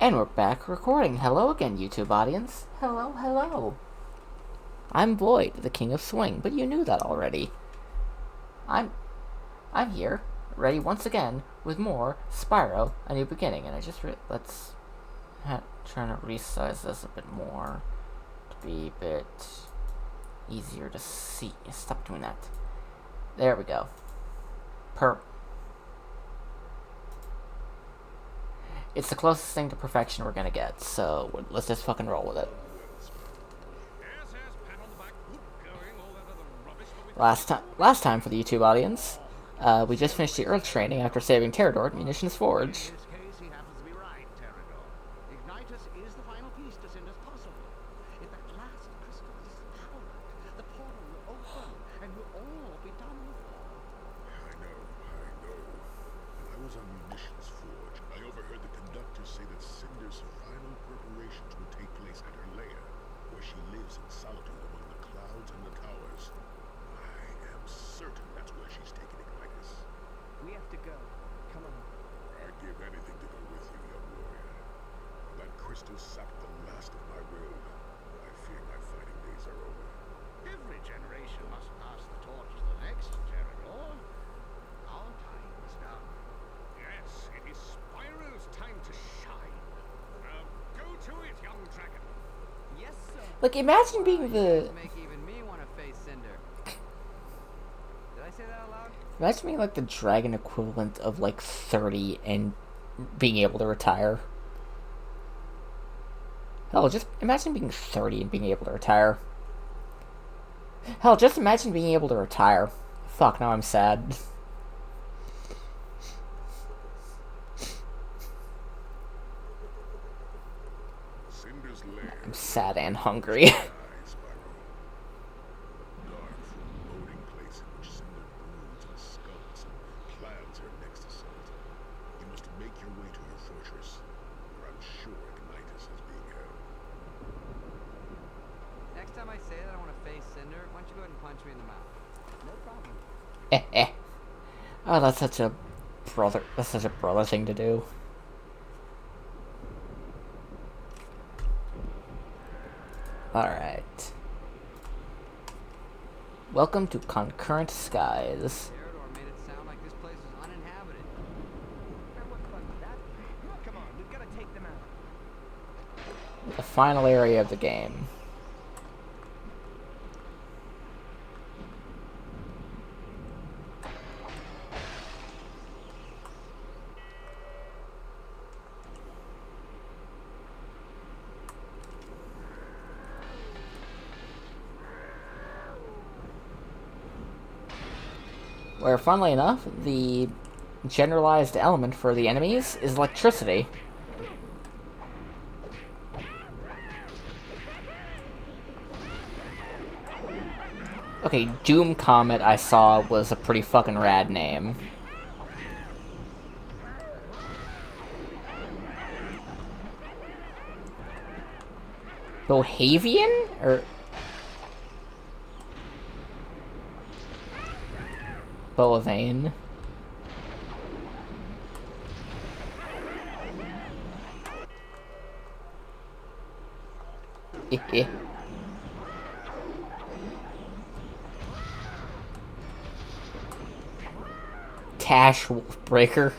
And we're back recording. Hello again, YouTube audience. Hello, hello. I'm Void, the King of Swing, but you knew that already. I'm here, ready once again with more Spyro: A New Beginning, and let's try to resize this a bit more to be a bit easier to see. Stop doing that. There we go. It's the closest thing to perfection we're gonna get, so let's just fucking roll with it. Last time for the YouTube audience, we just finished the Earth training after saving Terrador at Munitions Forge. Like, imagine being the... Imagine being, like, the dragon equivalent of, like, 30 and being able to retire. Hell, just imagine being 30 and being able to retire. Hell, just imagine being able to retire. Fuck, now I'm sad. I'm sad and hungry. Oh, that's such a brother thing to do. Alright. Welcome to Concurrent Skies. The final area of the game. Where, funnily enough, the generalized element for the enemies is electricity. Okay, Doom Comet I saw was a pretty fucking rad name. Bohavian? Or... Boavane. Tash Wolfbreaker.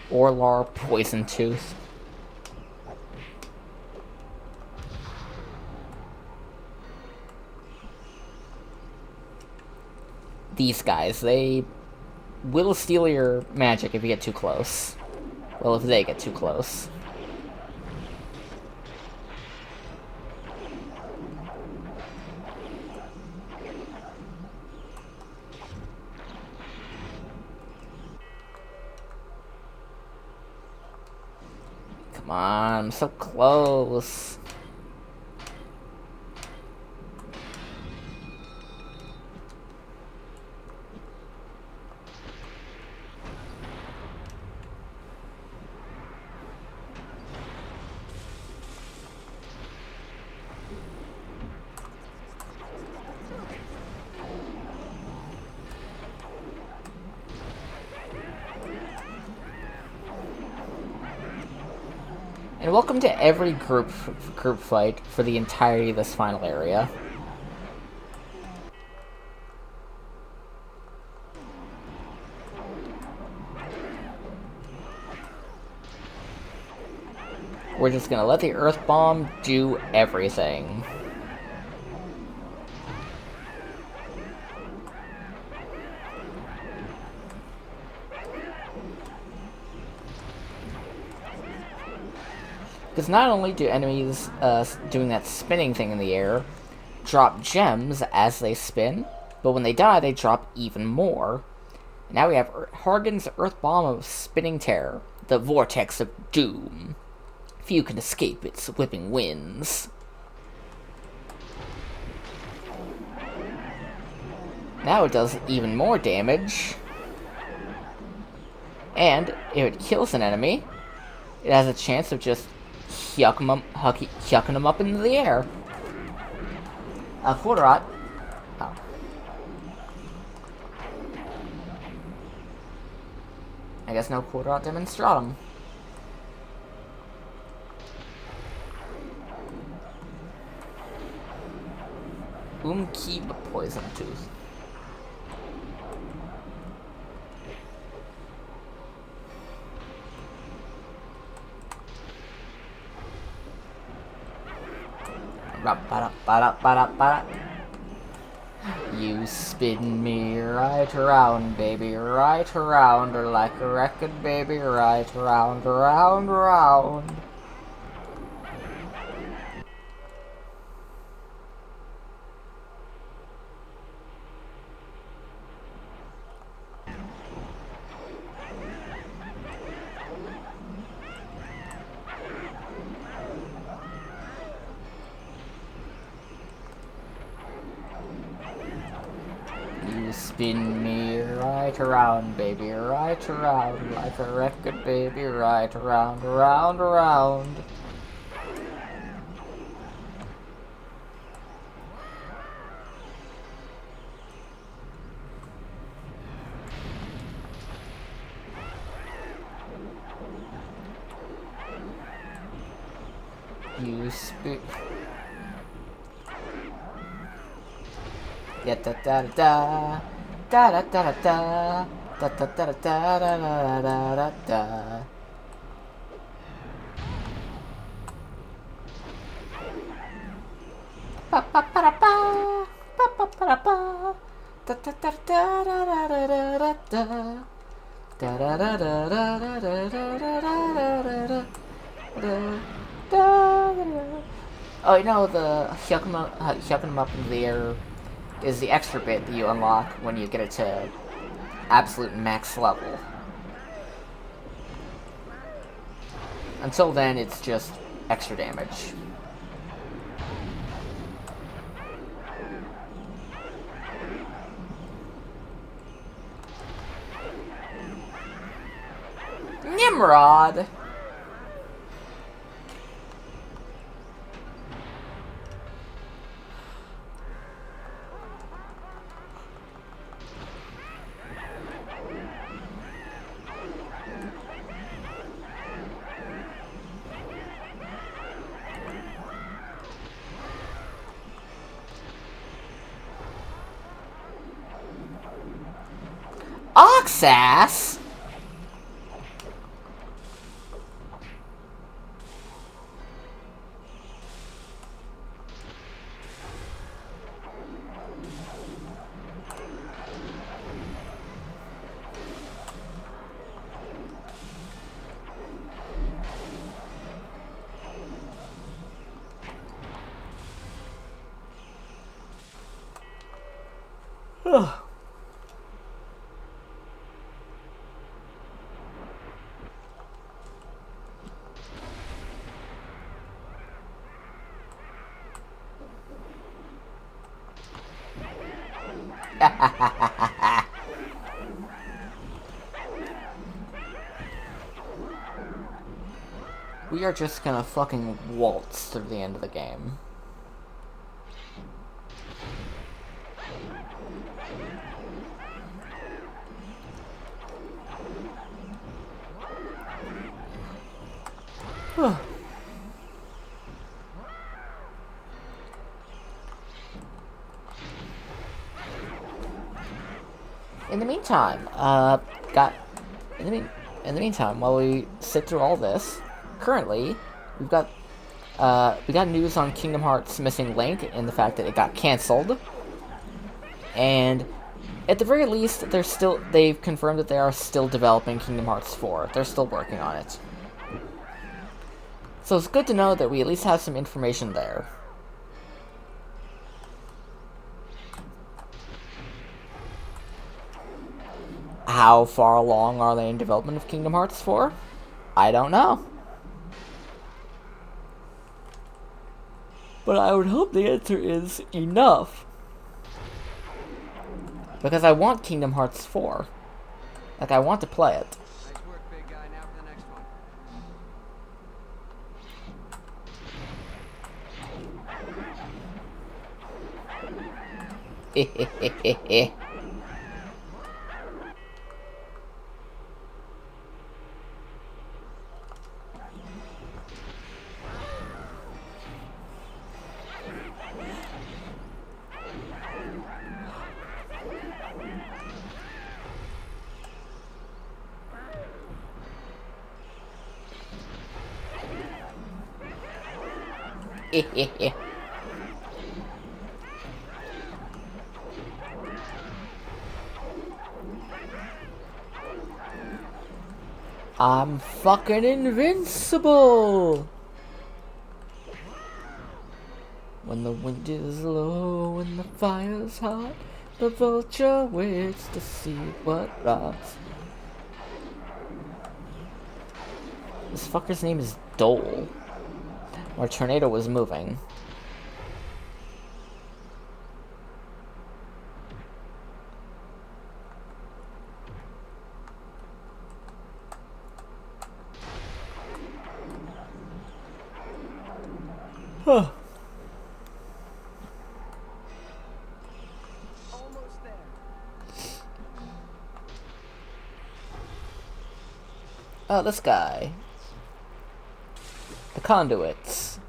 Orlar Poison Tooth. These guys, they will steal your magic if you get too close. Well, if they get too close. Come on, I'm so close. And welcome to every group fight for the entirety of this final area. We're just gonna let the Earth Bomb do everything. Because not only do enemies doing that spinning thing in the air drop gems as they spin, but when they die, they drop even more. Now we have Hargan's Earth Bomb of Spinning Terror, the Vortex of Doom. Few can escape its whipping winds. Now it does even more damage. And if it kills an enemy, it has a chance of just hucking them up into the air. Quarterot. Oh. I guess no Quarterot Demonstratum. Keep Poison Tooth. You spin me right around, baby, right around, like a record, baby, right around, around, around. You spin me right around, baby, right around, like a record, baby, right around, around, around. You spin. Yeah, da da da da da da da da da da da da da da da da. Pa pa pa pa pa pa pa pa da da da da da da da da da da da da da da da da da. Oh, you know, the hucking them up into the air is the extra bit that you unlock when you get it to absolute max level. Until then, it's just extra damage. Nimrod! Oxass? Ugh. We are just gonna fucking waltz through the end of the game. in the meantime, in the meantime, while we sit through all this, currently, we got news on Kingdom Hearts Missing Link and the fact that it got canceled. And at the very least, they've confirmed that they are still developing Kingdom Hearts 4. They're still working on it. So it's good to know that we at least have some information there. How far along are they in development of Kingdom Hearts 4? I don't know. But I would hope the answer is enough. Because I want Kingdom Hearts 4. Like, I want to play it. Nice work, big guy. Now for the next one. I'm fucking invincible! When the wind is low and the fire's hot, the vulture waits to see what rots. This fucker's name is Dole. Our tornado was moving. Huh. Almost there. Oh, this guy. The conduits.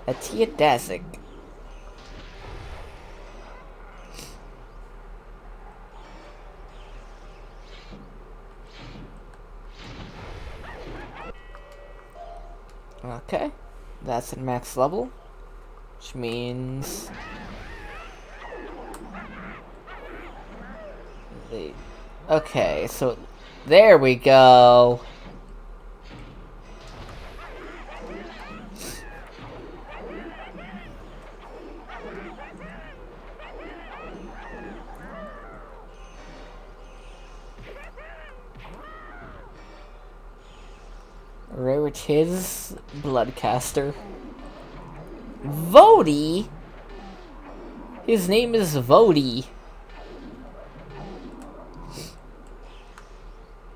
A Teodasic. Okay, that's at max level, which means okay, so there we go. Right with his Bloodcaster. Vody? His name is Vody.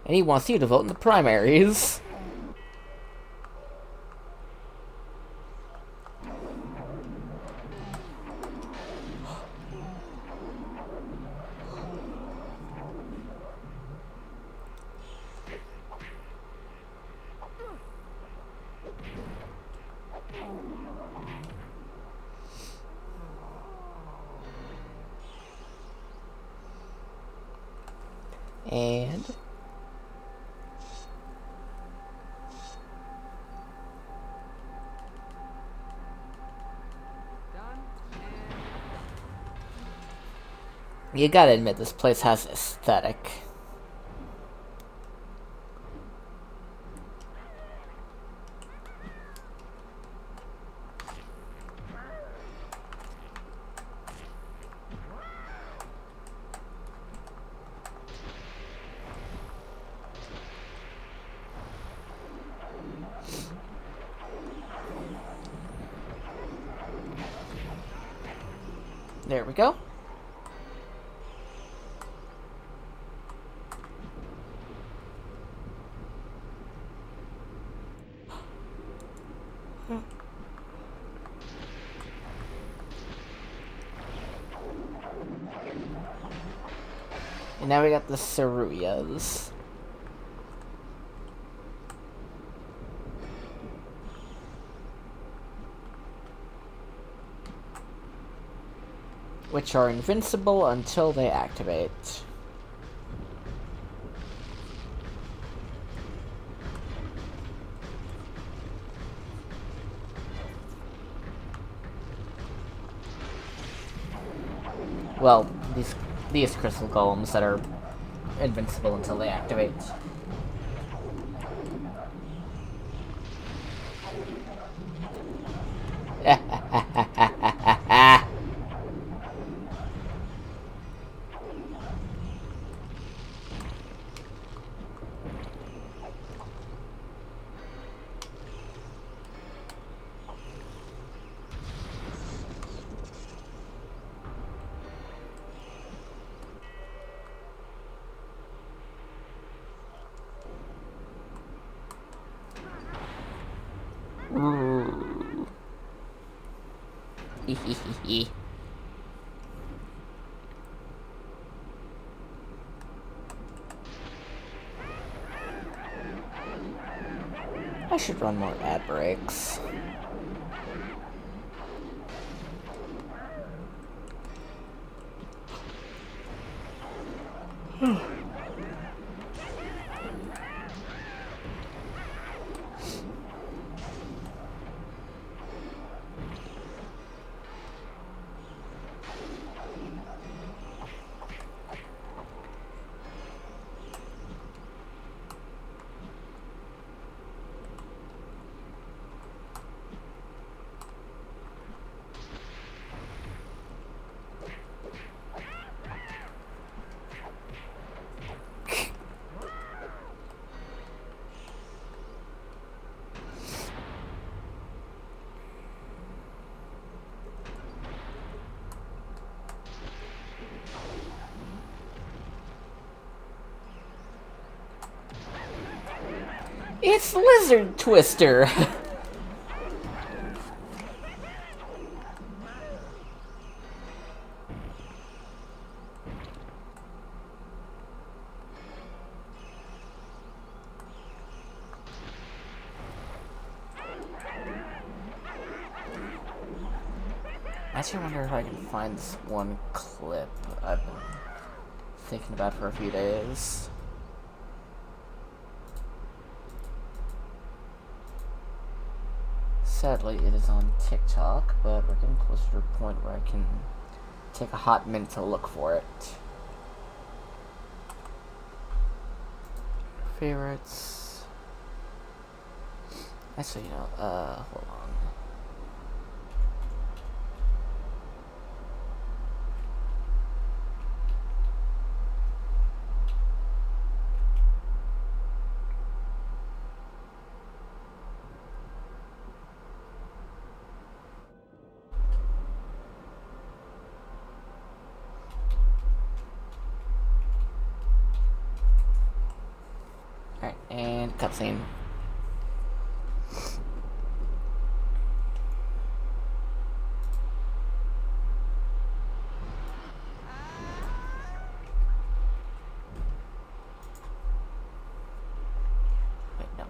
And he wants you to vote in the primaries. And you gotta admit, this place has aesthetic. There we go. And now we got the Ceruyas. Which are invincible until they activate. Well, these crystal golems that are invincible until they activate. Ooh. I should run more ad breaks. It's Lizard Twister! I actually wonder if I can find this one clip I've been thinking about for a few days. Sadly, it is on TikTok, but we're getting closer to a point where I can take a hot minute to look for it. Favorites. Actually, hold on. Alright, and cutscene. Wait, no.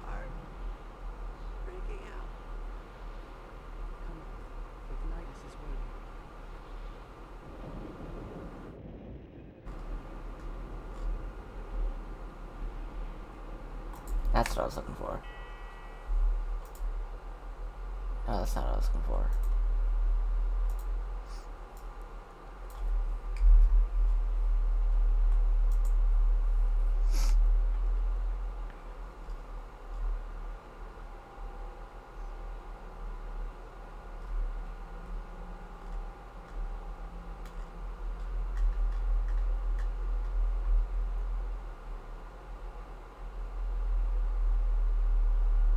Art. Breaking out. Come on. Ignitus is waiting. That's what I was looking for. No, that's not what I was looking for.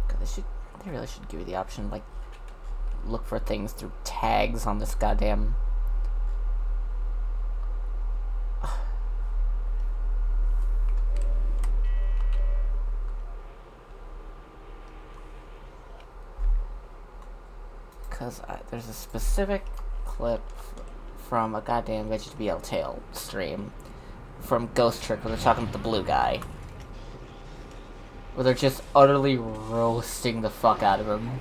God, they really should give you the option, like, look for things through tags on this goddamn... Because there's a specific clip from a goddamn VeggieTBL Tale stream from Ghost Trick where they're talking with the blue guy. Where they're just utterly roasting the fuck out of him.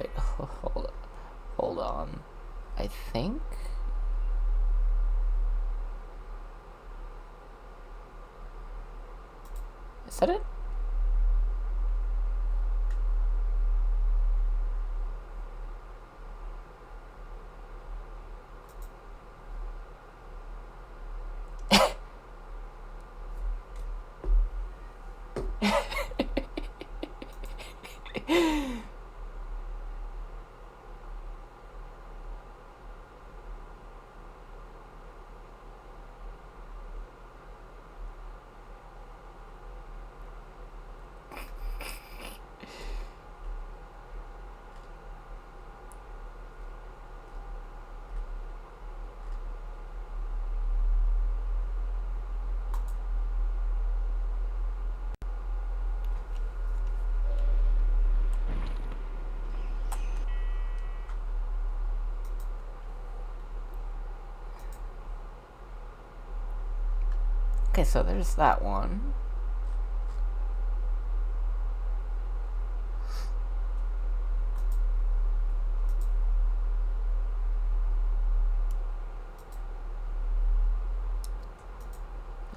Wait, hold on. I think... Is that it? Okay, so there's that one.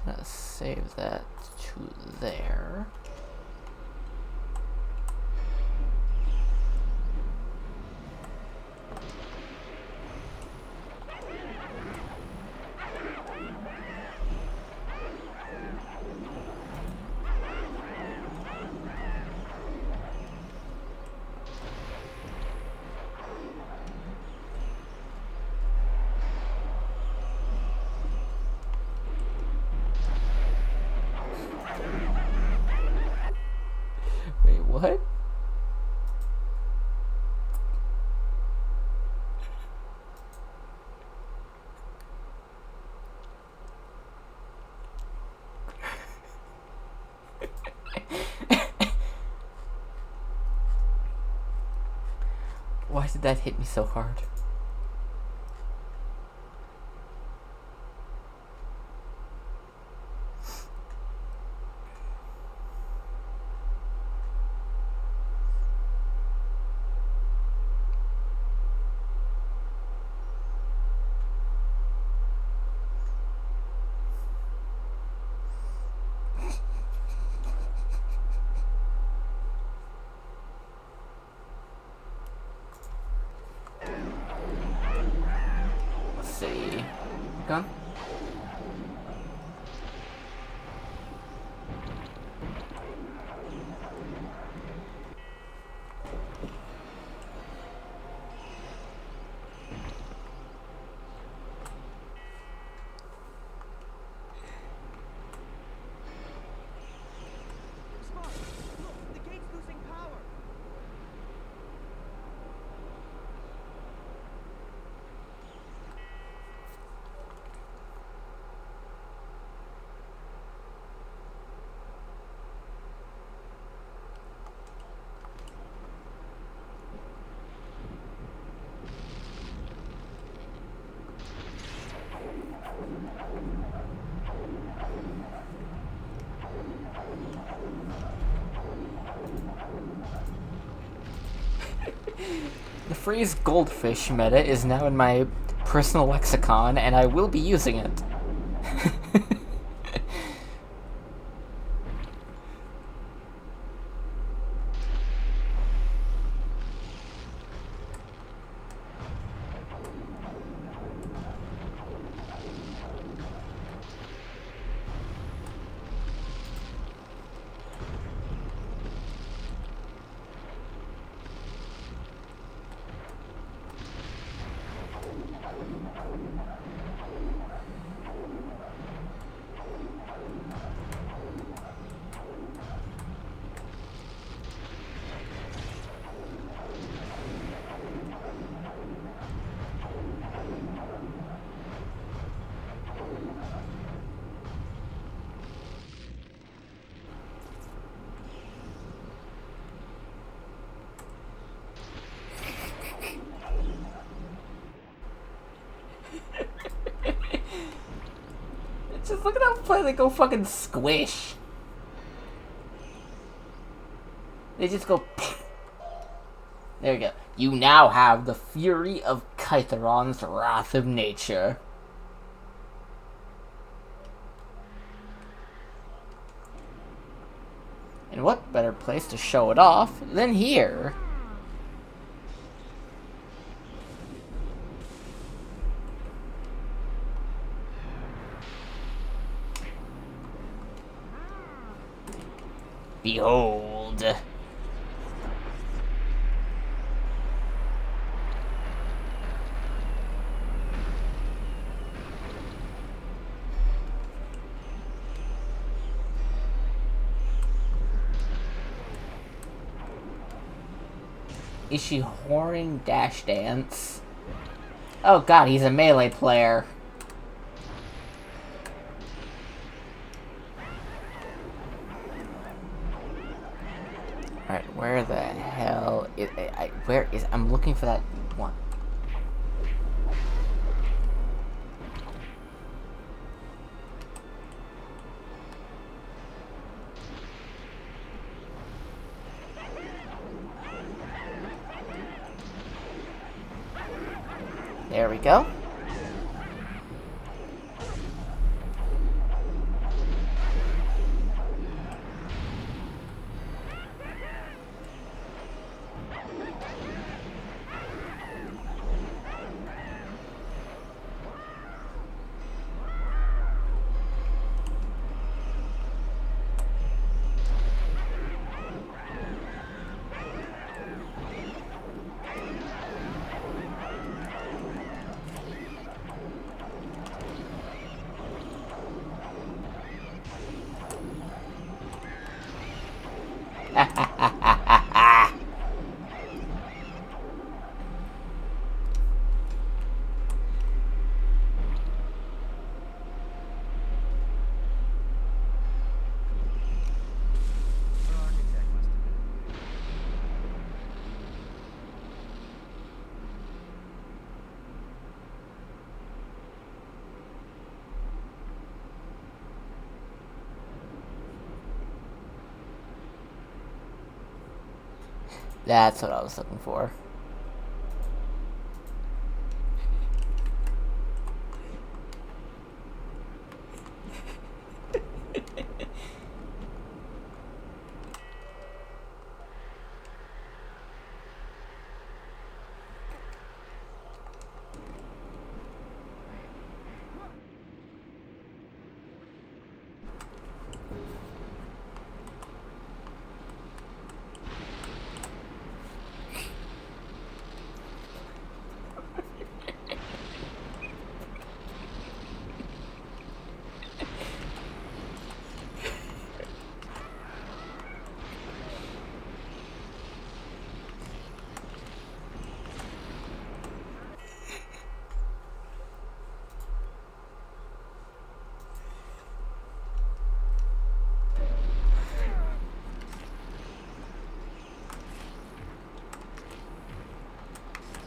Let's save that to there. Wait, what? Why did that hit me so hard? Let's see. Gun? Smart! Look, the gate's losing power! The phrase goldfish meta is now in my personal lexicon, and I will be using it. Just look at how far they go fucking squish. They just go... There you go. You now have the fury of Kytheron's wrath of nature. And what better place to show it off than here? Behold. Is she whoring dash dance? Oh god, he's a melee player. Alright, where the hell is... where is... I'm looking for that one. There we go. That's what I was looking for.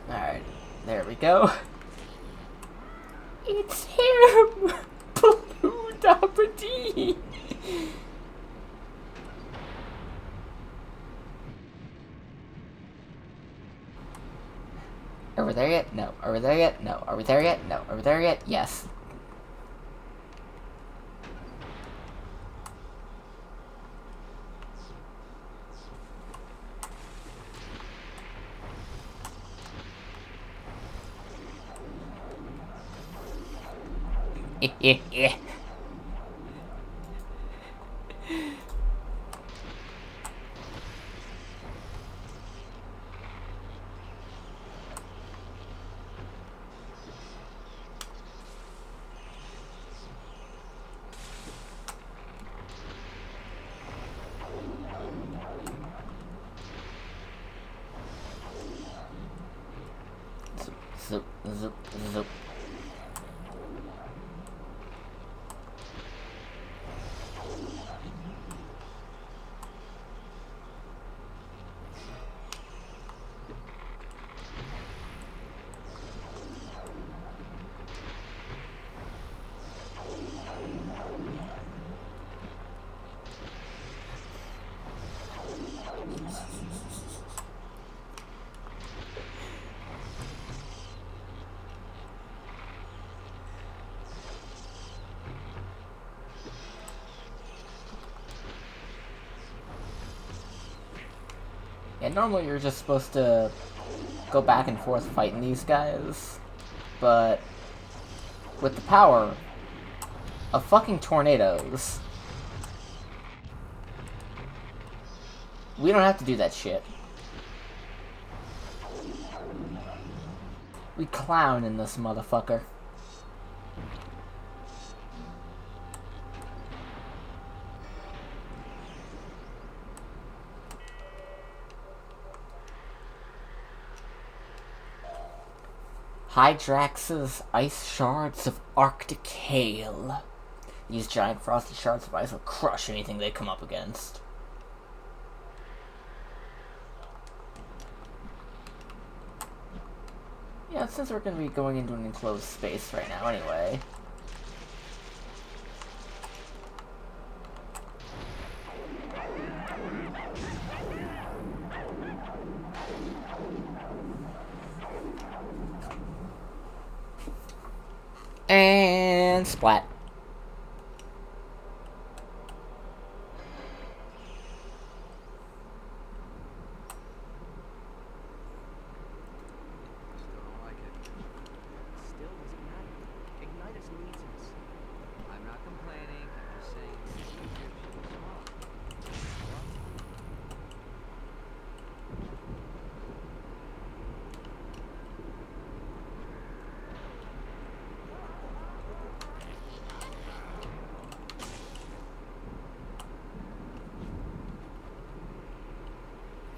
Alright, there we go. It's him! Blue Daberdee! Are we there yet? No. Are we there yet? No. Are we there yet? No. Are we there yet? Yes. Yeah. Zoop, zoop, zoop. Yeah, normally you're just supposed to go back and forth fighting these guys, but with the power of fucking tornadoes, we don't have to do that shit. We clown in this motherfucker. Hydrax's ice shards of Arctic hail. These giant frosty shards of ice will crush anything they come up against. Yeah, since we're going to be going into an enclosed space right now anyway. And splat.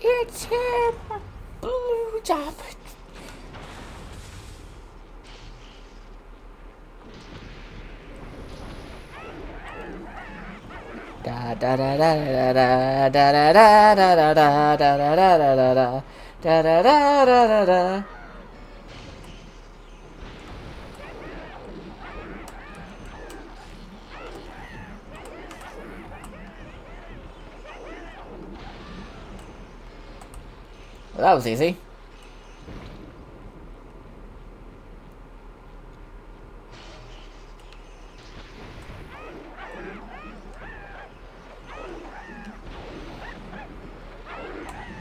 It's him! Blue job! Da da da da da da da da da da da da da da da da da da da da. Well, that was easy.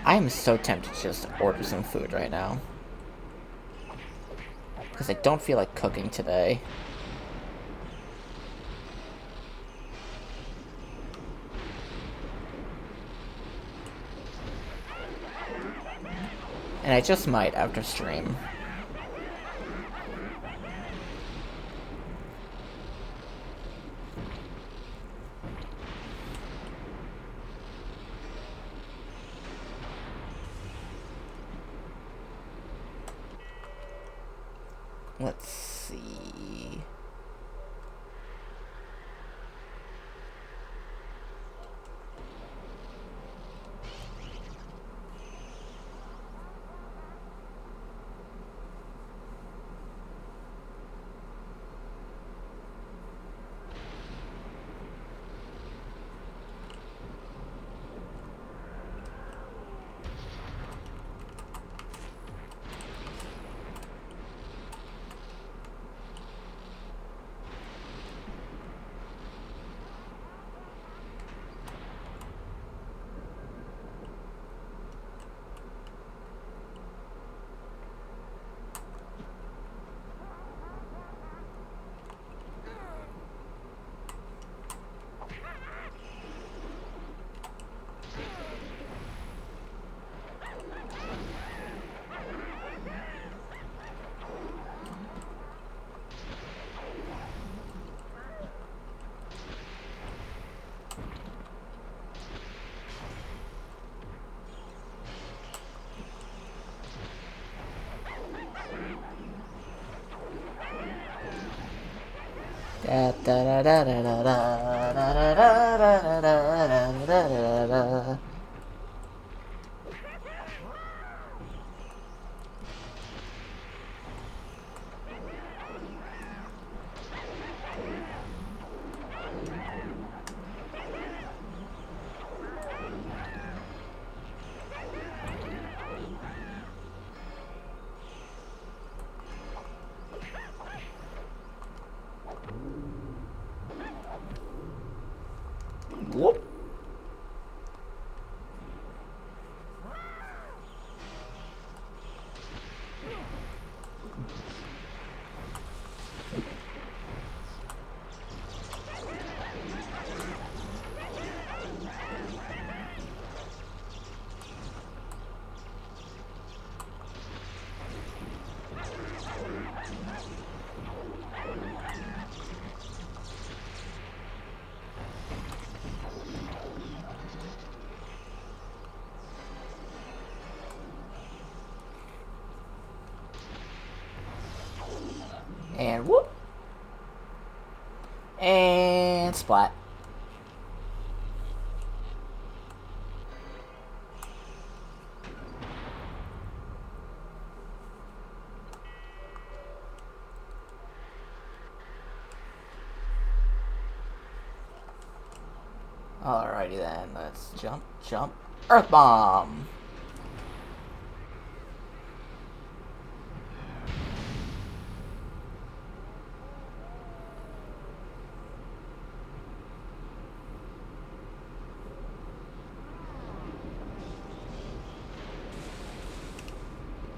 I am so tempted to just order some food right now. Because I don't feel like cooking today. And I just might after stream. Let's see. Whoop. And whoop. And splat. Alrighty then, let's jump, jump. Earth bomb!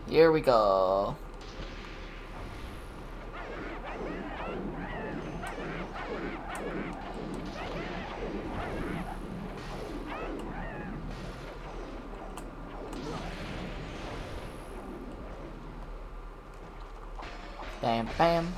Here we go. Bam, bam.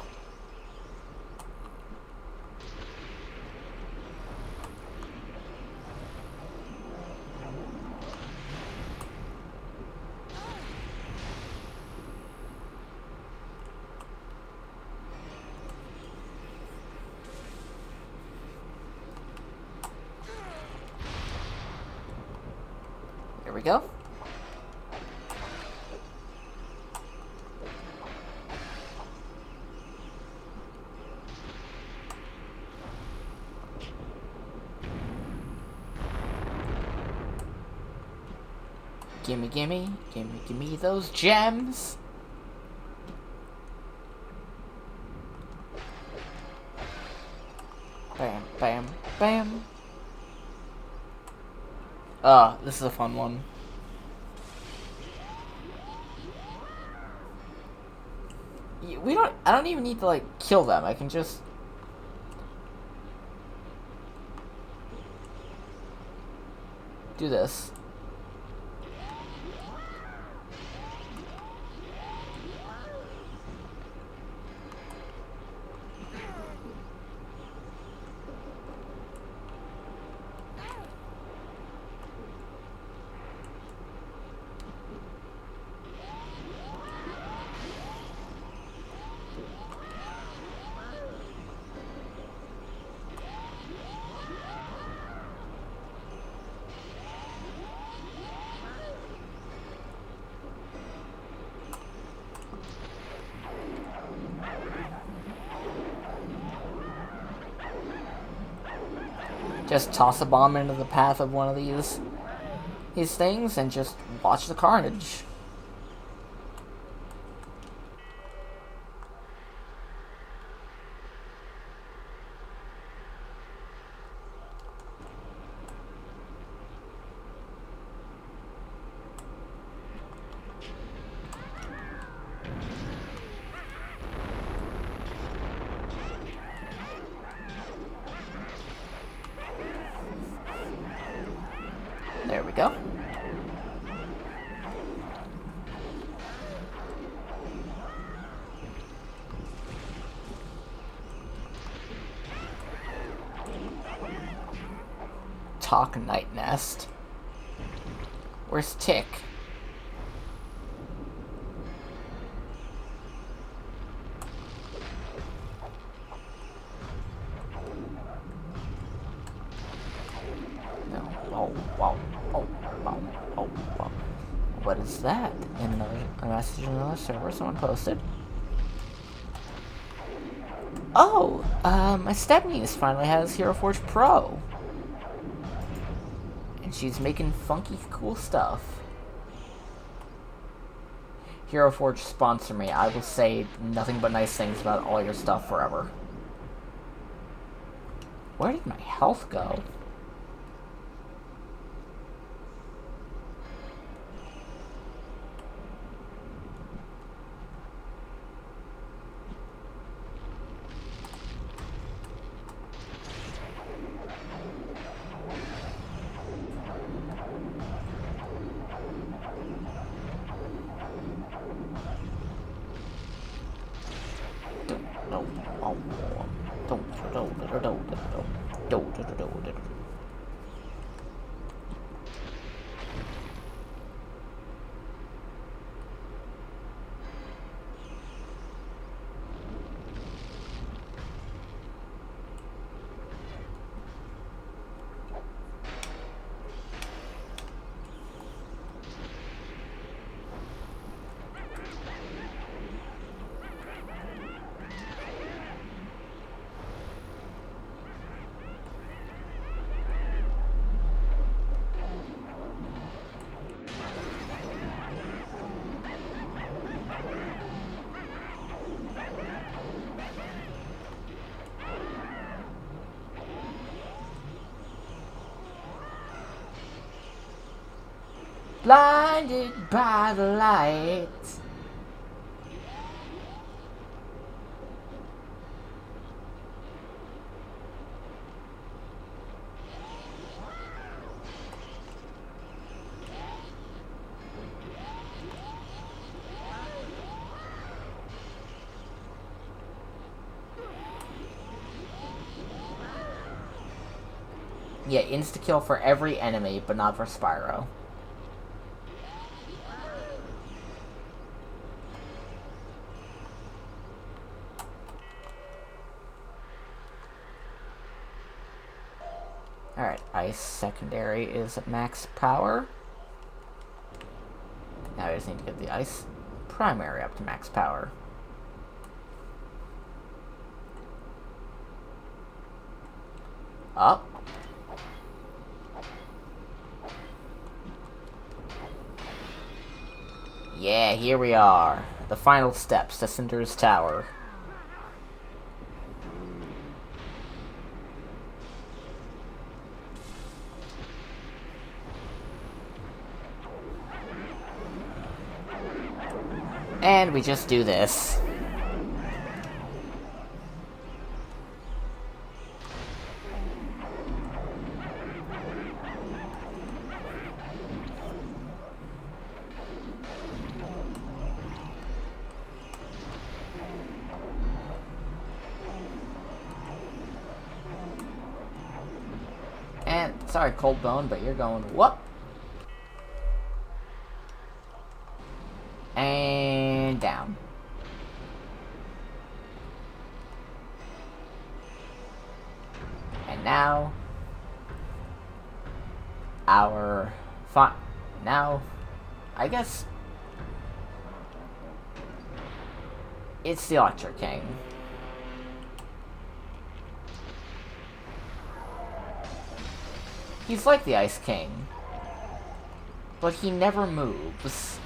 Here we go. Gimme, gimme, gimme, gimme those gems. Bam, bam, bam. Ah, this is a fun one. I don't even need to, like, kill them. I can just... do this. Just toss a bomb into the path of one of these things and just watch the carnage. There we go. Talk Night Nest. Where's Tick? wow, oh, wow, oh, wow. What is that? In a message in another server someone posted. Oh, my step-niece finally has Hero Forge Pro. And she's making funky, cool stuff. Hero Forge, sponsor me. I will say nothing but nice things about all your stuff forever. Where did my health go? Blinded by the light. Yeah, insta-kill for every enemy, but not for Spyro. Alright, Ice Secondary is at max power. Now I just need to get the Ice Primary up to max power. Up. Yeah, here we are. The final steps to Cinder's Tower. And we just do this. And, sorry, Cold Bone, but you're going, whoop. And down. And now, now, I guess, it's the Electric King. He's like the Ice King, but he never moves.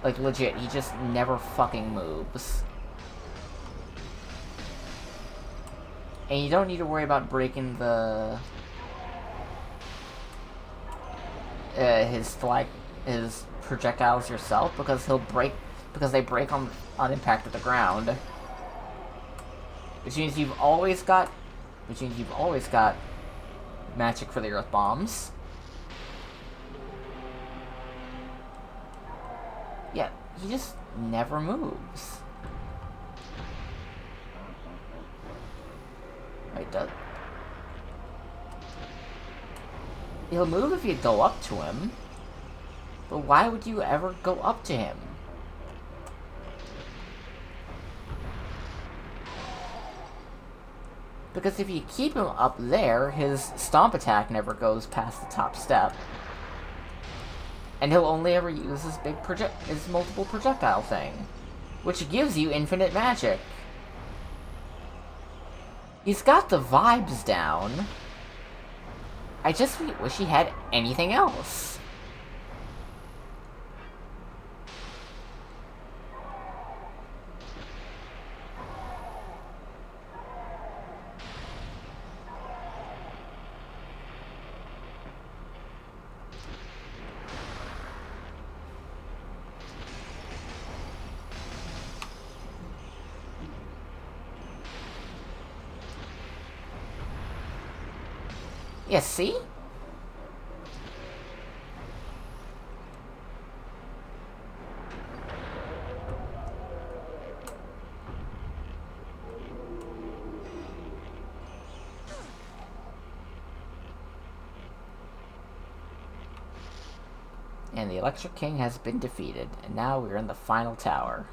Like, legit, he just never fucking moves. And you don't need to worry about breaking the... his projectiles yourself, because they break on impact with the ground. Which means you've always got magic for the Earth Bombs. Yeah, he just never moves. Wait, he'll move if you go up to him. But why would you ever go up to him? Because if you keep him up there, his stomp attack never goes past the top step. And he'll only ever use his multiple projectile thing, which gives you infinite magic. He's got the vibes down. I just wish he had anything else. Yeah, see? And the Electric King has been defeated, and now we're in the final tower.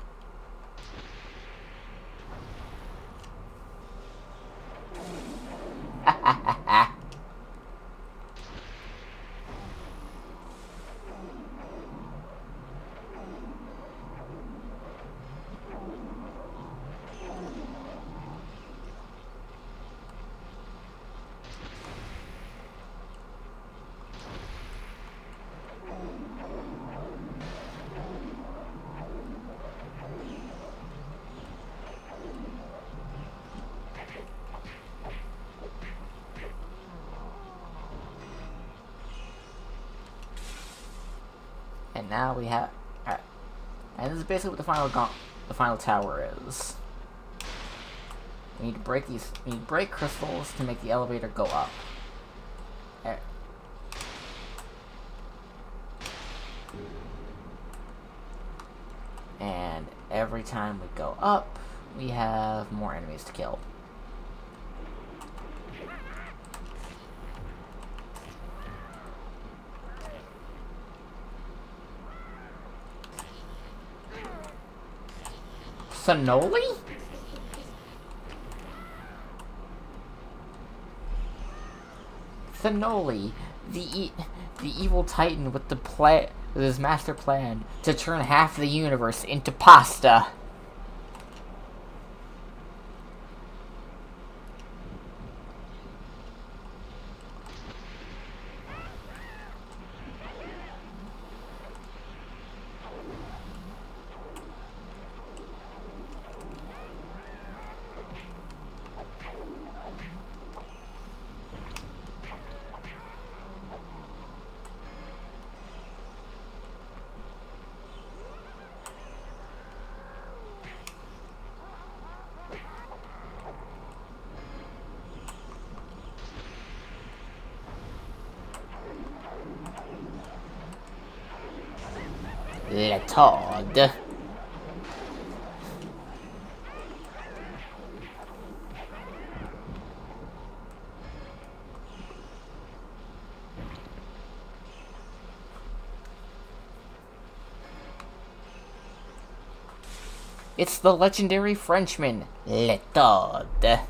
And now we have... Alright. And this is basically what the final tower is. We need to break we need to break crystals to make the elevator go up. And every time we go up, we have more enemies to kill. Sonoli? Sonoli, the evil titan with with his master plan to turn half the universe into pasta. Letard. It's the legendary Frenchman, Letard.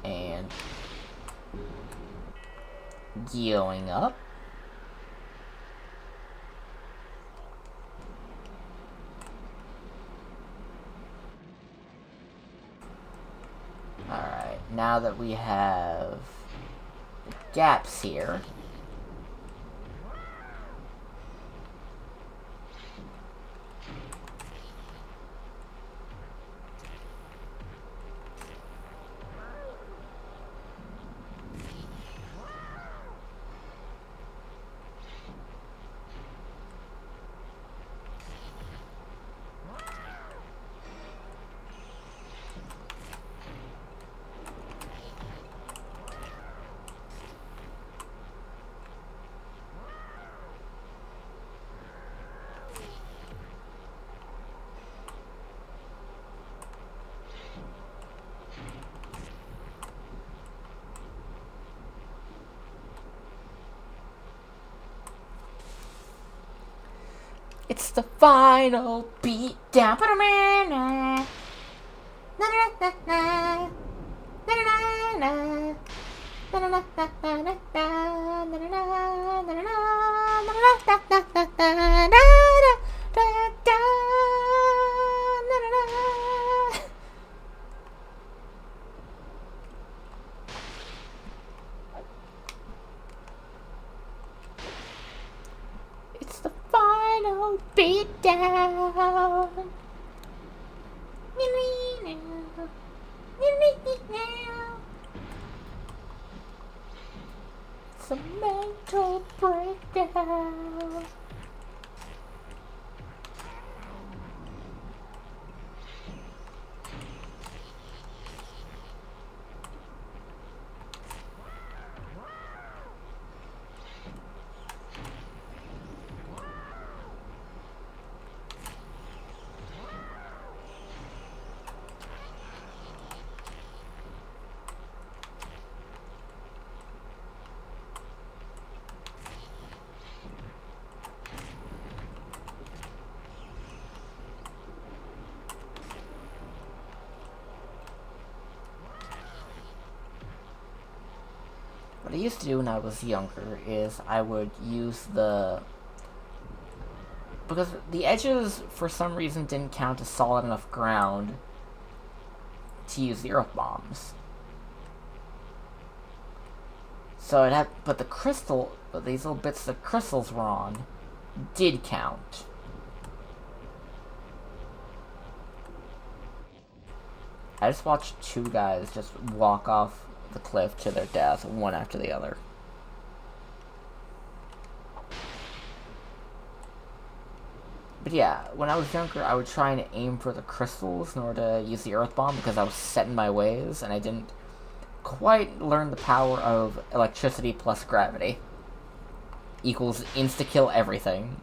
And going up. Alright, now that we have gaps here, It's the final beat down. It's the final beat down. It's a mental breakdown. What I used to do when I was younger is I would use because the edges for some reason didn't count as solid enough ground to use the earth bombs. So I'd have, but these little bits the crystals were on did count. I just watched two guys just walk off the cliff to their death, one after the other. But yeah, when I was younger, I would try and aim for the crystals in order to use the earth bomb because I was set in my ways and I didn't quite learn the power of electricity plus gravity equals insta-kill everything.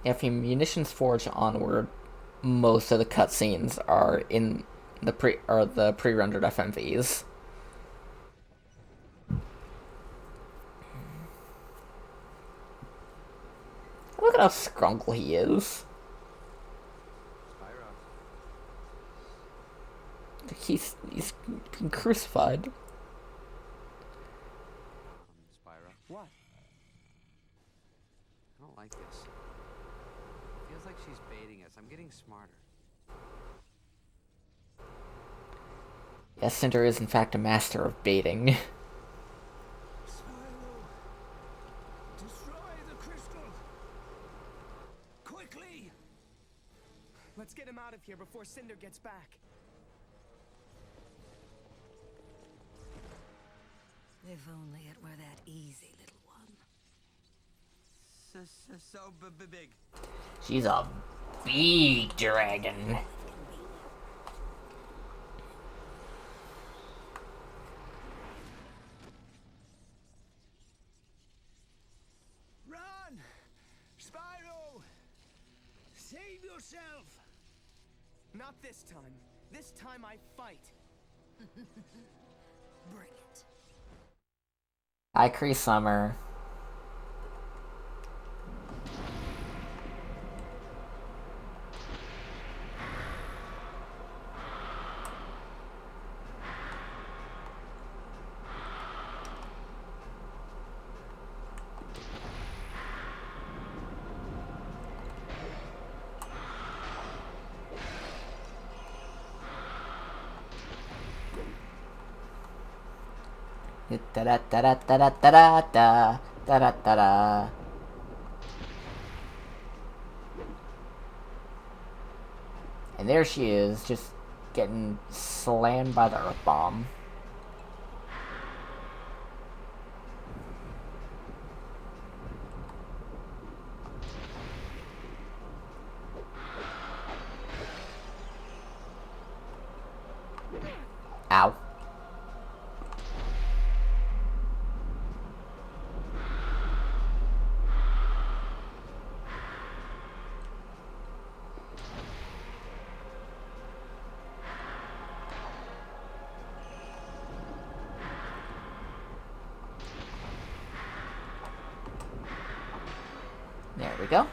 Yeah, from Munitions Forge onward, most of the cutscenes are in the pre-rendered FMVs. Look at how scrungle he is. He's been crucified. Spyro. What? I don't like this. Feels like she's baiting us. I'm getting smarter. Yes, Cinder is in fact a master of baiting. Spyro! Destroy the crystal! Quickly! Let's get him out of here before Cinder gets back. If only it were that easy, little one. So big. She's a big dragon. Run! Spyro! Save yourself! Not this time. This time I fight. Bring it. Hi, Cree Summer. Da da da da da da da da da da da da. And there she is, just getting slammed by the earth bomb. Ow. There we go.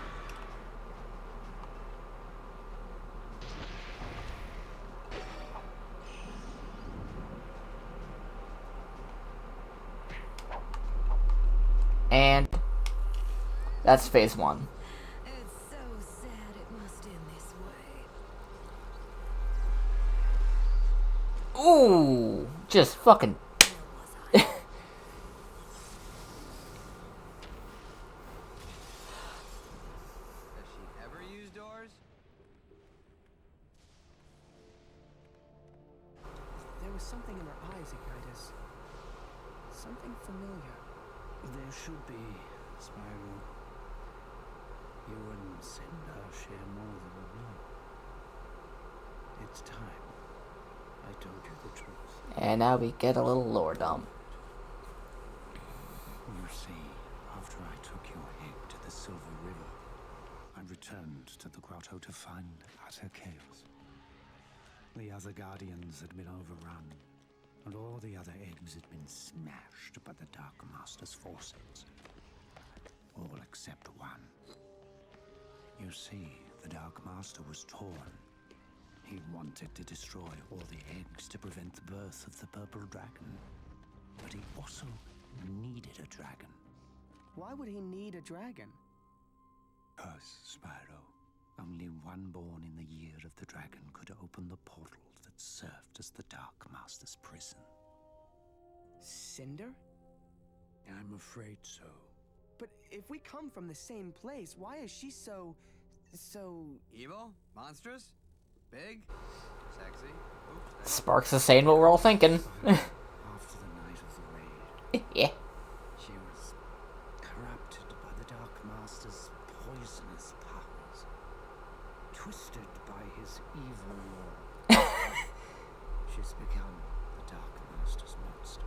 And that's phase 1. It's so sad it must end this way. Ooh, just fucking. Where was I? Does she ever use doors? There was something in her eyes, Ignatius. Something familiar. There should be, Spyro. You and Cinder share more than we know. It's time I told you the truth. And now we get a little lore dump. You see, after I took your egg to the Silver River, I returned to the grotto to find utter chaos. The other Guardians had been overrun, and all the other eggs had been smashed by the Dark Master's forces. All except one. You see, the Dark Master was torn. He wanted to destroy all the eggs to prevent the birth of the Purple Dragon. But he also needed a dragon. Why would he need a dragon? Curse, Spyro. Only one born in the year of the dragon could open the portal that served as the Dark Master's prison. Cinder? I'm afraid so. But if we come from the same place, why is she so... Evil? Monstrous? Big? Sexy? Oops. That's Sparks is saying what we're all thinking. After the night of the raid, Yeah. she was corrupted by the Dark Master's poisonous powers, twisted by his evil law. She's become the Dark Master's monster.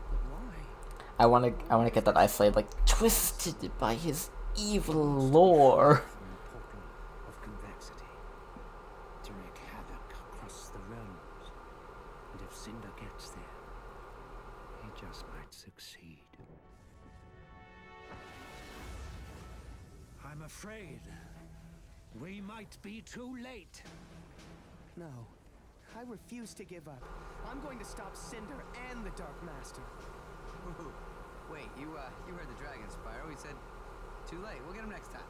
But why? I wanna get that isolated, like, twisted by his evil lore. From the portal of convexity to wreak havoc across the realms. And if Cinder gets there, he just might succeed. I'm afraid we might be too late. No. I refuse to give up. I'm going to stop Cinder and the Dark Master. Ooh. Wait, you heard the dragon, Spyro. He said, too late. We'll get him next time.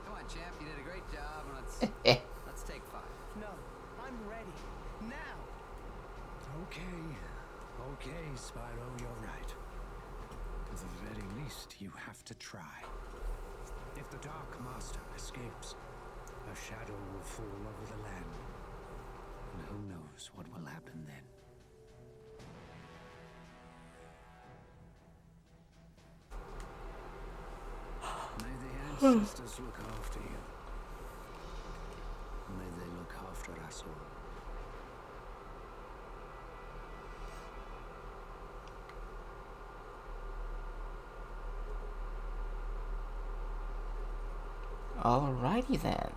Come on, champ. You did a great job. And let's take 5. No. I'm ready. Now! Okay, Spyro, you're right. At the very least, you have to try. If the Dark Master escapes, a shadow will fall over the land. And who knows what will happen then. May the ancestors look after you. May they look after us all. Alrighty then.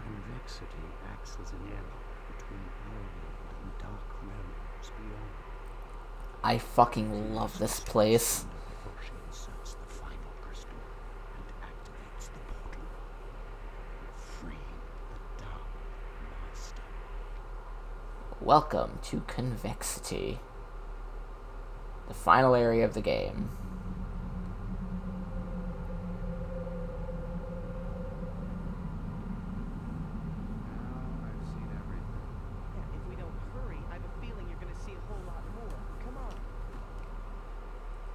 Convexity acts as an arrow between our world and the dark realms beyond. I fucking love this place. Before she inserts the final crystal and activates the portal, freeing the Dark Master. Welcome to Convexity, the final area of the game. Now I've seen everything.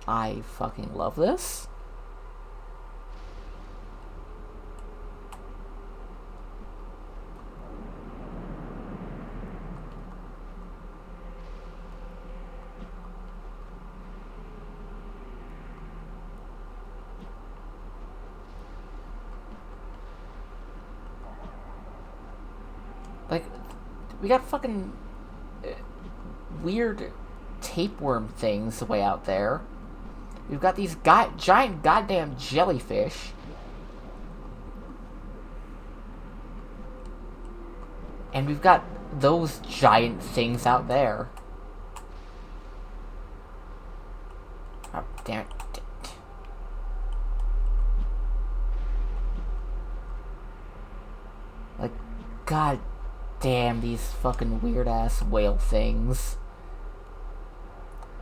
I fucking love this. Like, we got fucking weird tapeworm things way out there. We've got these giant goddamn jellyfish. And we've got those giant things out there. Oh, damn it. Like, god damn these fucking weird-ass whale things.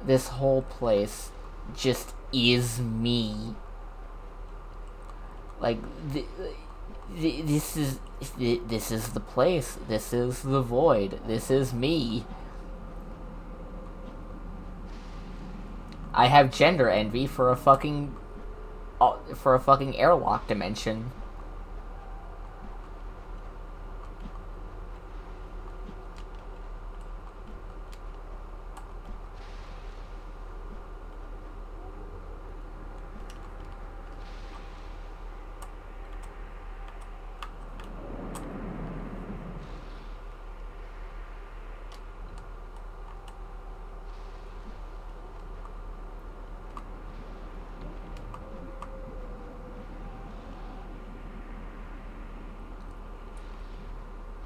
This whole place just is me. Like, this is the place. This is the void. This is me. I have gender envy for a fucking airlock dimension.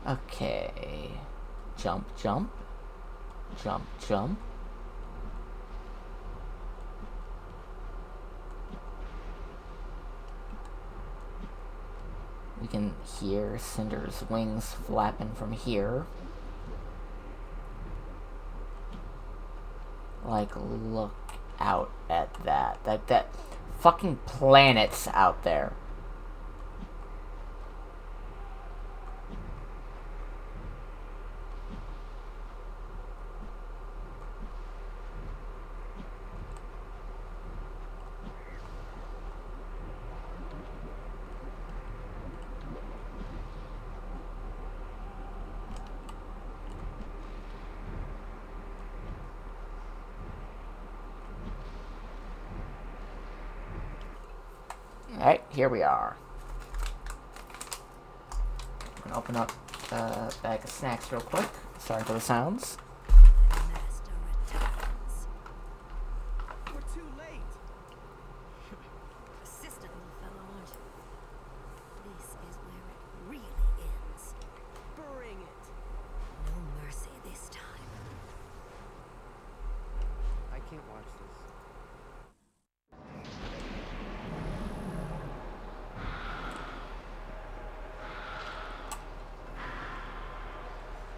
Okay. Jump, jump. Jump, jump. We can hear Cinder's wings flapping from here. Like, look out at that. That fucking planet's out there. Alright, here we are. I'm gonna open up a bag of snacks real quick. Sorry for the sounds. Master returns. We're too late. Persistent little fellow, aren't you? This is where it really ends. Bring it. No mercy this time. I can't watch this.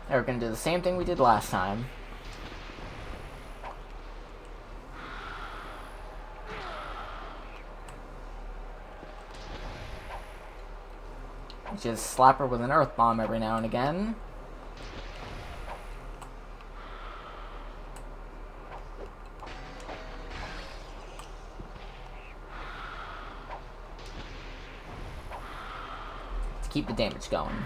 Now we're gonna do the same thing we did last time. Which is slap her with an earth bomb every now and again. To keep the damage going.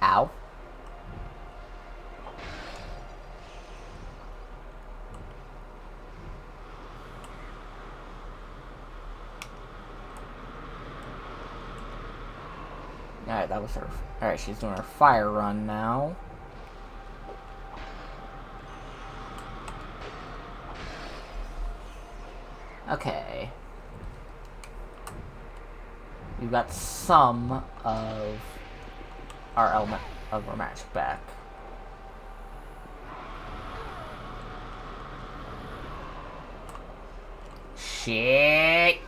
Ow. Alright, that was her. Alright, she's doing her fire run now. Okay. We've got some of our element of our magic back. Shit!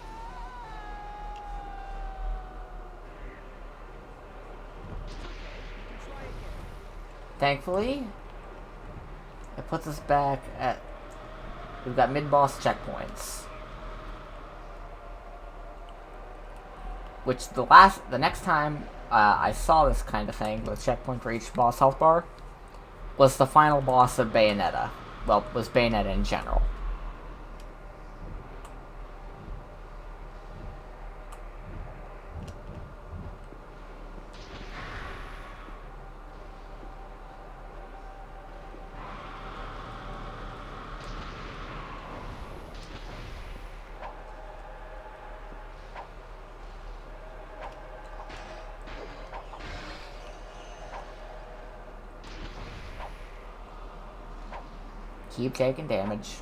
Thankfully, it puts us back at... We've got mid-boss checkpoints. Which the next time I saw this kind of thing, with a checkpoint for each boss health bar, was the final boss of Bayonetta. Well, was Bayonetta in general. Keep taking damage.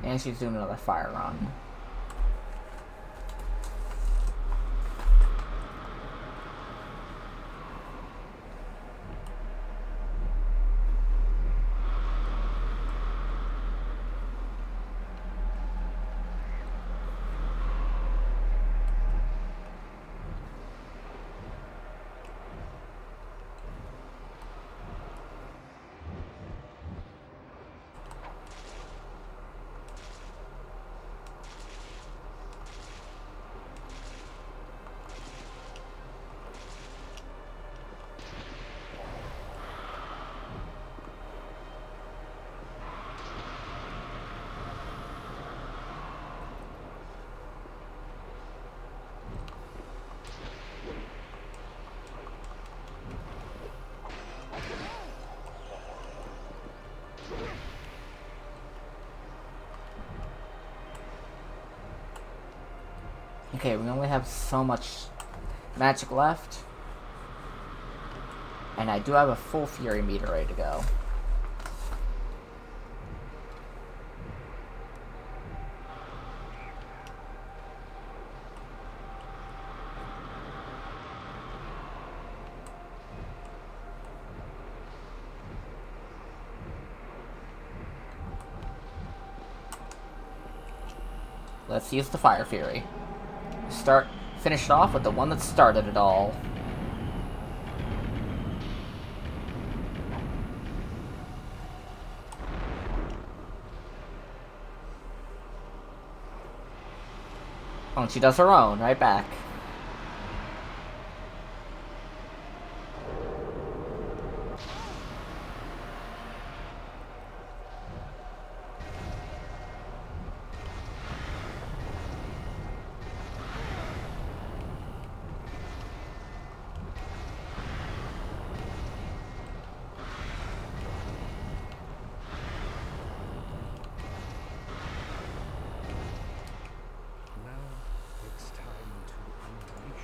And she's doing another fire run. Okay, we only have so much magic left. And I do have a full fury meter ready to go. Let's use the Fire Fury. Finish it off with the one that started it all. Oh, and she does her own, right back.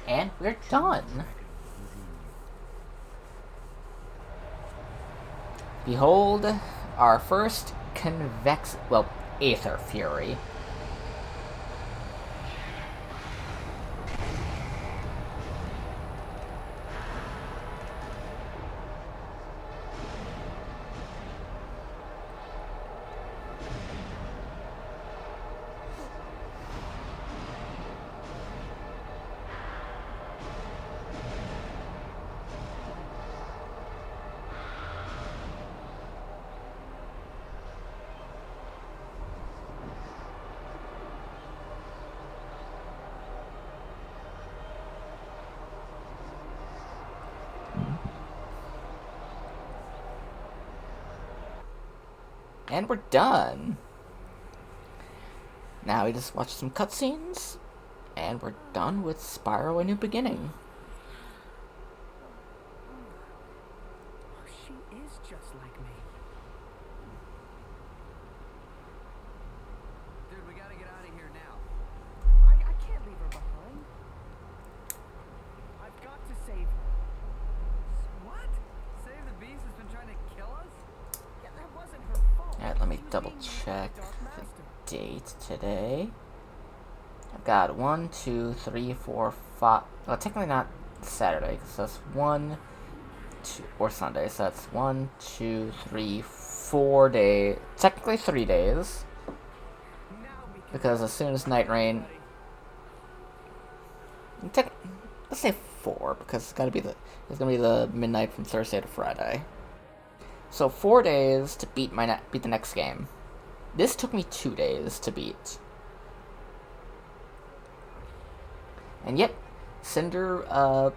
And we're done. Behold our first Aether Fury. And we're done. Now we just watch some cutscenes, and we're done with Spyro: A New Beginning. She is just like me. Dude, we gotta get out of here now. I can't leave her behind. I've got to save her. What? Save the beast that's been trying to kill us? Yeah, that wasn't her fault. Alright, let me She was double being used by check the Dark Master. the date today. I've got 1, 2, 3, 4, 5. Well, technically not Saturday, because that's 1, 2, or Sunday, so that's 1, 2, 3, 4 days, technically 3 days, Now we can because as soon as Night Rain, let's say 4, because it's gonna be the midnight from Thursday to Friday. So 4 days to beat the next game. This took me 2 days to beat. And yet, Cinder,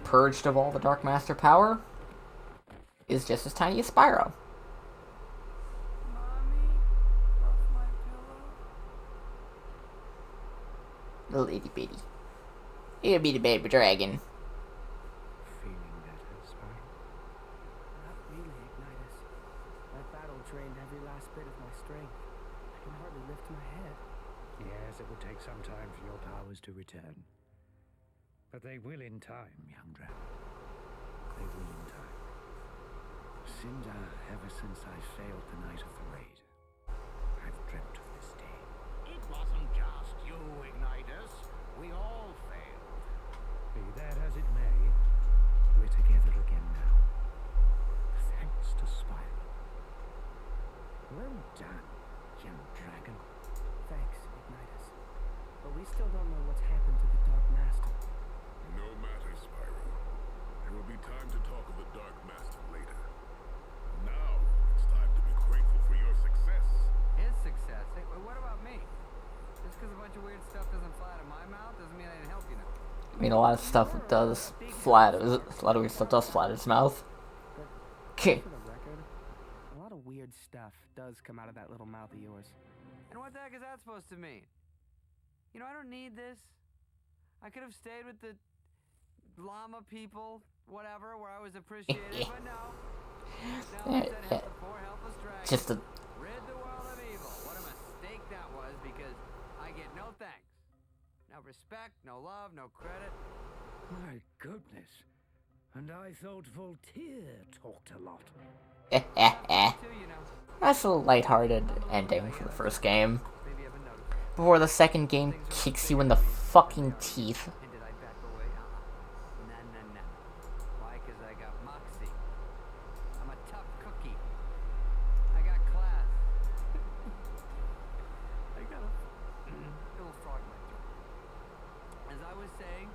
purged of all the Dark Master power, is just as tiny as Spyro. Mommy, off my pillow. Little itty bitty. It'll be the baby dragon. Feeling better, Spyro? Not really, Ignitus. That battle drained every last bit of my strength. I can hardly lift my head. Yes, it will take some time for your powers to return. But they will in time, young dragon. They will in time. Cinder, ever since I failed the night of the raid, I've dreamt of this day. It wasn't just you, Ignitus. We all failed. Be that as it may, we're together again now. Thanks to Spyro. Well done, young dragon. Thanks, Ignitus. But we still don't know what's happened to the Dark Master. No matter, Spyro. There will be time to talk of the Dark Master later. Now, it's time to be grateful for your success. His success. Hey, what about me? Just because a bunch of weird stuff doesn't fly out of my mouth doesn't mean I didn't help you now. I mean, a lot of stuff does flat. A lot of weird stuff does flat his mouth. Okay. For the record, a lot of weird stuff does come out of that little mouth of yours. And what the heck is that supposed to mean? You know, I don't need this. I could have stayed with the llama people, whatever, where I was appreciated, but no. No, instead help the poor helpless dragon. Just a Rid the world of evil. What a mistake that was, because I get no thanks. No respect, no love, no credit. My goodness. And I thought Voltaire talked a lot. Too, you know. nice little lighthearted ending for the first game. Maybe you haven't noticed. Before the second game kicks you in the fucking teeth. And did I back away? Nah. Why? Because I got moxie. I'm a tough cookie. I got class. I got a little frog in my throat. As I was saying,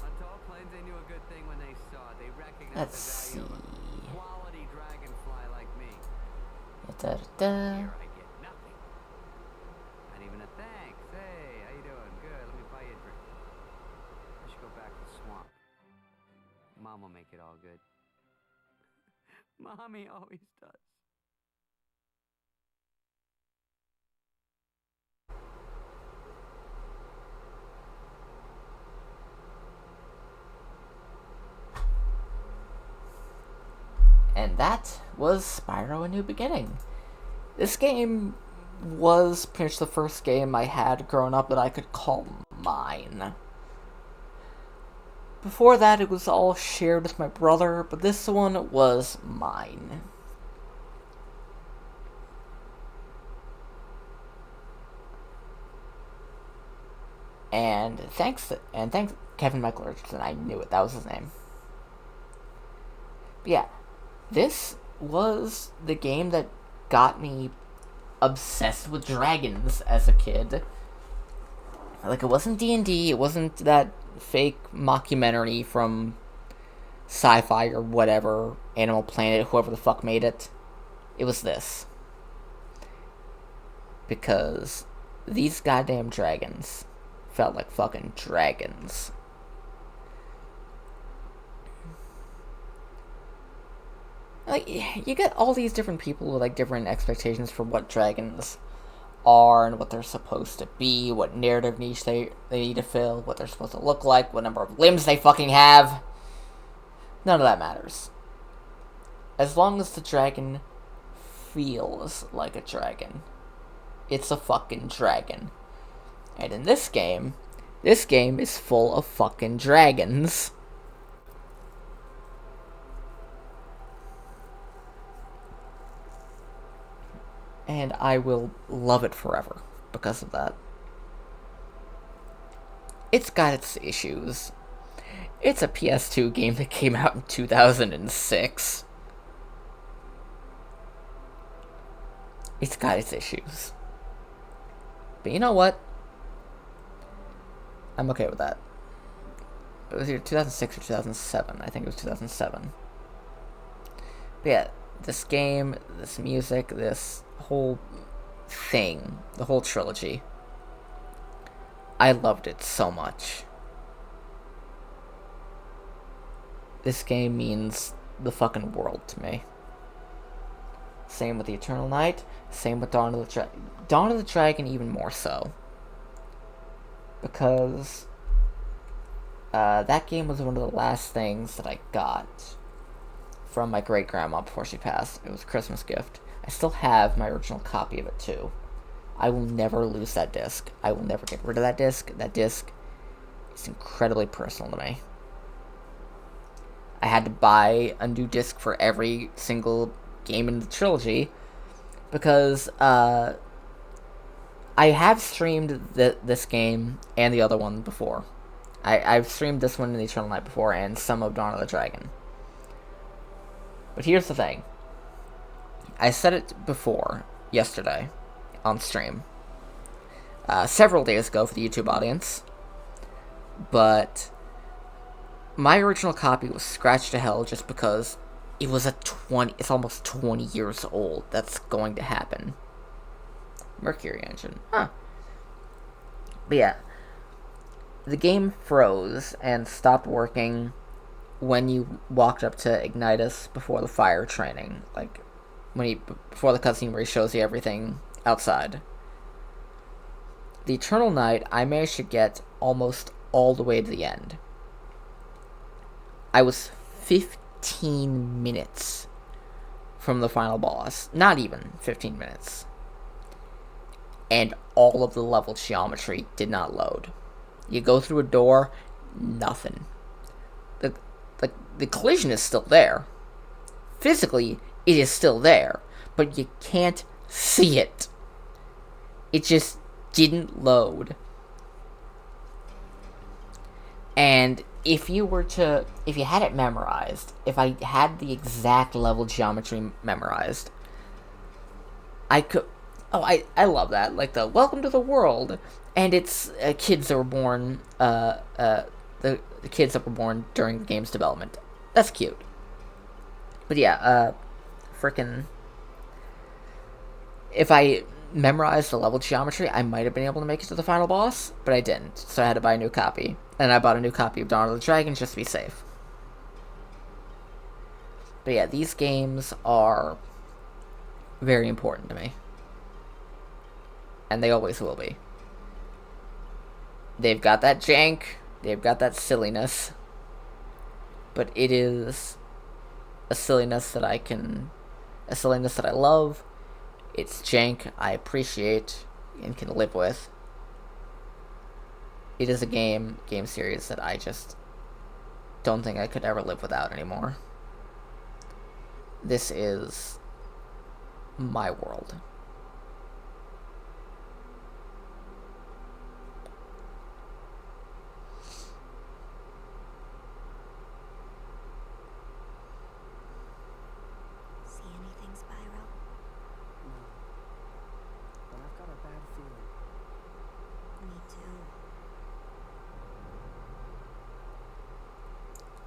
on tall plains they knew a good thing when they saw it. They recognized Let's the see. value of a quality dragonfly like me. Da-da-da. Here I get nothing. Not even a thanks. Hey, how you doing? Good. Let me buy you a drink. I should go back to the swamp. Mom will make it all good. Mommy always does. And that was Spyro: A New Beginning. This game was pretty much the first game I had growing up that I could call mine. Before that, it was all shared with my brother, but this one was mine. And thanks Kevin Michael Richardson, I knew it, that was his name. But yeah, this was the game that got me obsessed with dragons as a kid. Like, it wasn't D&D, it wasn't that fake mockumentary from Sci-Fi or whatever, Animal Planet, whoever the fuck made it. It was this. Because these goddamn dragons felt like fucking dragons. Like, you get all these different people with, like, different expectations for what dragons are and what they're supposed to be, what narrative niche they need to fill, what they're supposed to look like, what number of limbs they fucking have. None of that matters. As long as the dragon feels like a dragon, it's a fucking dragon. And in this game is full of fucking dragons. And I will love it forever because of that. It's got its issues. It's a PS2 game that came out in 2006. It's got its issues. But you know what? I'm okay with that. It was either 2006 or 2007. I think it was 2007. But yeah, this game, this music, this whole thing, the whole trilogy, I loved it so much. This game means the fucking world to me. Same with the Eternal Night, same with Dawn of the Dragon. Dawn of the Dragon even more so. Because that game was one of the last things that I got from my great-grandma before she passed. It was a Christmas gift. I still have my original copy of it too. I will never lose that disc. I will never get rid of that disc. That disc is incredibly personal to me. I had to buy a new disc for every single game in the trilogy because I have streamed this game and the other one before. I've streamed this one in the Eternal Night before and some of Dawn of the Dragon. But here's the thing. I said it before, yesterday, on stream. Several days ago for the YouTube audience. But my original copy was scratched to hell just because it was it's almost 20 years old. That's going to happen. Mercury engine. Huh. But yeah. The game froze and stopped working when you walked up to Ignitus before the fire training. Like, before the cutscene where he shows you everything outside. The Eternal Night, I managed to get almost all the way to the end. I was 15 minutes from the final boss. Not even 15 minutes. And all of the level geometry did not load. You go through a door, nothing. The collision is still there. Physically, it is still there, but you can't see it. It just didn't load. And if you had it memorized, if I had the exact level geometry memorized, I could... Oh, I love that. Like the welcome to the world. And it's kids that were born, the kids that were born during the game's development. That's cute. But yeah, frickin'... If I memorized the level geometry, I might have been able to make it to the final boss, but I didn't. So I had to buy a new copy. And I bought a new copy of Dawn of the Dragon just to be safe. But yeah, these games are very important to me. And they always will be. They've got that jank, they've got that silliness, but it is a silliness that I love. It's jank I appreciate and can live with. It is a game series that I just don't think I could ever live without anymore. This is my world.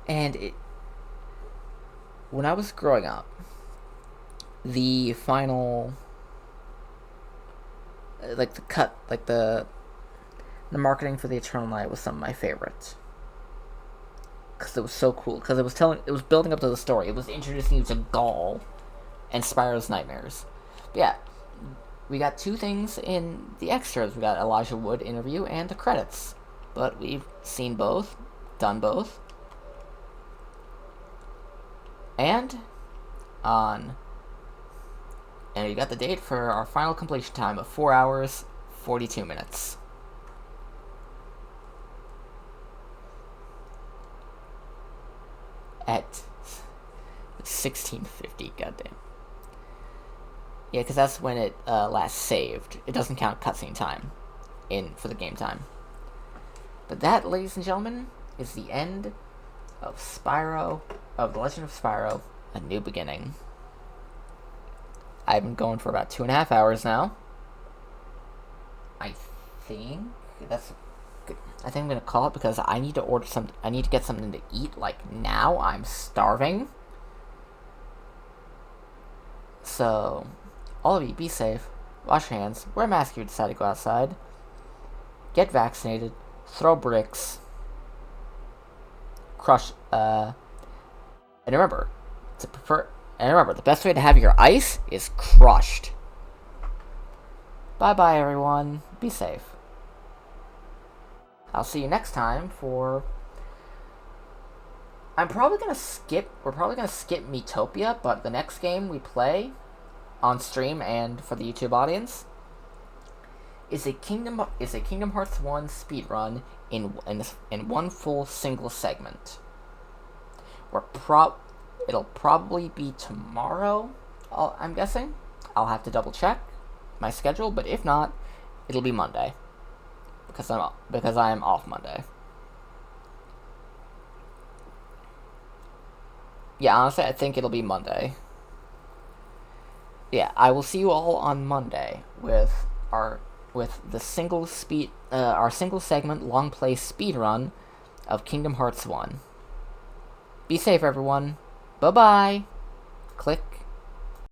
And when I was growing up, the final, the marketing for the Eternal Night was some of my favorites. Because it was so cool. Because it was building up to the story. It was introducing you to Gaul and Spyro's nightmares. But yeah, we got two things in the extras. We got Elijah Wood interview and the credits. But we've seen both, done both. And we got the date for our final completion time of 4 hours, 42 minutes. At 1650, goddamn. Yeah, because that's when it last saved. It doesn't count cutscene time for the game time. But that, ladies and gentlemen, is the end of The Legend of Spyro, A New Beginning. I've been going for about 2.5 hours now. I think that's good. I think I'm gonna call it because I need to order some. I need to get something to eat like now. I'm starving. So, all of you, be safe. Wash your hands. Wear a mask if you decide to go outside. Get vaccinated. Throw bricks. Crush. And remember, the best way to have your ice is crushed. Bye bye, everyone. Be safe. I'll see you next time for. We're probably gonna skip Metopia, but the next game we play on stream and for the YouTube audience is a Kingdom Hearts 1 speedrun in one full single segment. It'll probably be tomorrow, I'm guessing. I'll have to double check my schedule, but if not, it'll be Monday because I'm off Monday. Yeah, honestly, I think it'll be Monday. Yeah, I will see you all on Monday with our single segment long play speedrun of Kingdom Hearts 1. Be safe, everyone. Bye-bye. Click.